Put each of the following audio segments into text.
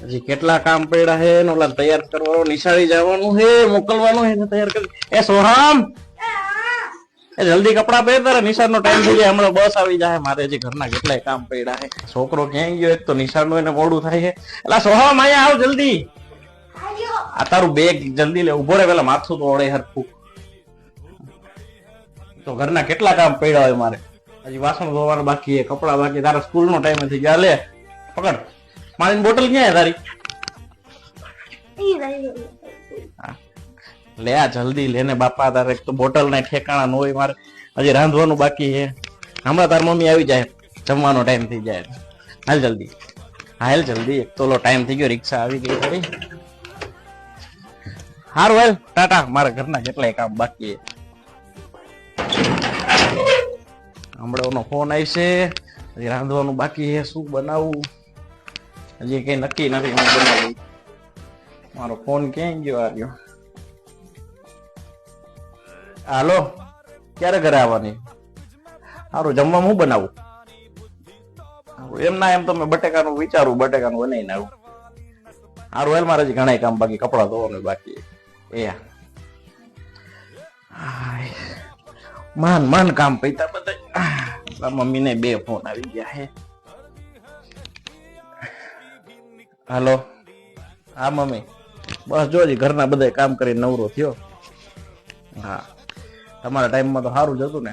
હજી કેટલા કામ પડ્યા હે ને ઓલા તૈયાર કરવાનો, નિશાળી જવાનું હે, મોકલવાનું હે, તૈયાર કરી. એ સોહમ, એ જલ્દી કપડા પહેર, તારે નિશાળ નો ટાઈમ થઈ જાય, હમણાં બસ આવી જાય. મારે હજી ઘરના કેટલાય કામ પડ્યા હે. છોકરો ક્યાંય ગયો, એક તો નિશાળ નું એને મોડું થાય છે. એટલે સોહમ અહીંયા આવ જલ્દી. આ તારું બેગ જલ્દી લે, ઉભો રે, પેલા માથું તો ઓળે હરખું. તો ઘરના કેટલા કામ પડ્યા હોય મારે. હજી વાસણ ધોવાનું બાકી છે, કપડા બાકી. તારા સ્કૂલ નો ટાઈમ થઈ ગયા. લે પકડ, પાણીની બોટલ ક્યાં તારી? લે આ જલ્દી લેને બાપા, તારે તો બોટલ ના ઠેકાણા ન હોય. મારે હજી રાંધવાનું બાકી છે. હમણાં તાર મમ્મી આવી જાય, જમવાનો ટાઈમ થઈ જાય. હાલ જલ્દી, હાલ જલ્દી. એક તો ટાઈમ થઈ ગયો, રિક્ષા આવી ગઈ ખરી. હારું હાલ, ટાટા. મારા ઘરના કેટલાય કામ બાકી છે. હમણાં નો ફોન આવશે, હજી રાંધવાનું બાકી છે. શું બનાવું હજી કઈ નક્કી નથી. હું બનાવું. મારો ફોન ક્યાં ગયો? આવ્યો. હાલો, ક્યારે ઘરે આવવાની? સારું, જમવામાં હું બનાવું? એમ ના એમ તો મેં બટેકાનું વિચારું, બટેકાનું બનાવીને આવું. સારું હાલ, મારે હજી ઘણા કામ બાકી, કપડા ધોવાનું બાકી. એ માન કામ પૈતા બધા. મમ્મી ને 2 ફોન આવી ગયા હે. હાલો, હા મમ્મી, બસ જોજી ઘરના બધા કામ કરીને નવરો થયો. હા, તમારા ટાઈમમાં તો સારું જ હતું ને.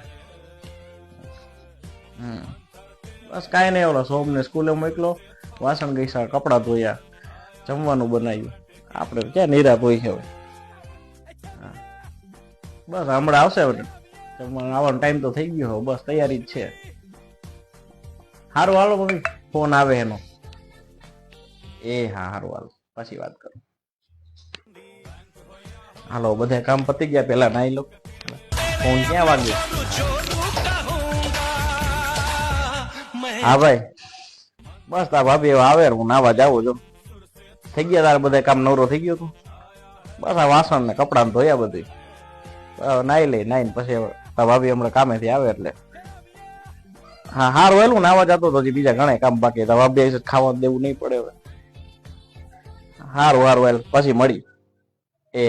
બસ કાંઈ નહીં, ઓલો સોમને સ્કૂલે મોકલો, વાસણ ગઈસા, કપડા ધોયા, જમવાનું બનાવ્યું. આપણે ક્યાં નિરાશ હોય છે હવે. બસ હમણાં આવશે હવે, આવવાનો ટાઈમ તો થઈ ગયો. બસ તૈયારી જ છે. સારું હાલો મમ્મી, ફોન આવે એનો. એ હા, સારું હાલો, પછી વાત કરું. હાલો, બધા કામ પતી ગયા, પેલા નાઈ લો. ફોન ક્યાં વાગ્યો? હા ભાઈ, બસ તાર ભાભી હવે આવે, હું નાવા જાઉં છું. થઈ ગયા તારે બધા કામ? નવરો થઈ ગયો તું? બસ આ વાસણ ને કપડા ને ધોયા બધું. નાઈ લે, નાઈને પછી તાર ભાભી હમણાં કામેથી આવે એટલે. હા હારું હેલું, નાવા જતો તો બીજા ઘણા કામ બાકી. તાર ભાભી ખાવા દેવું નહીં પડે હવે. હારું હારું હેલ, પછી મળી. એ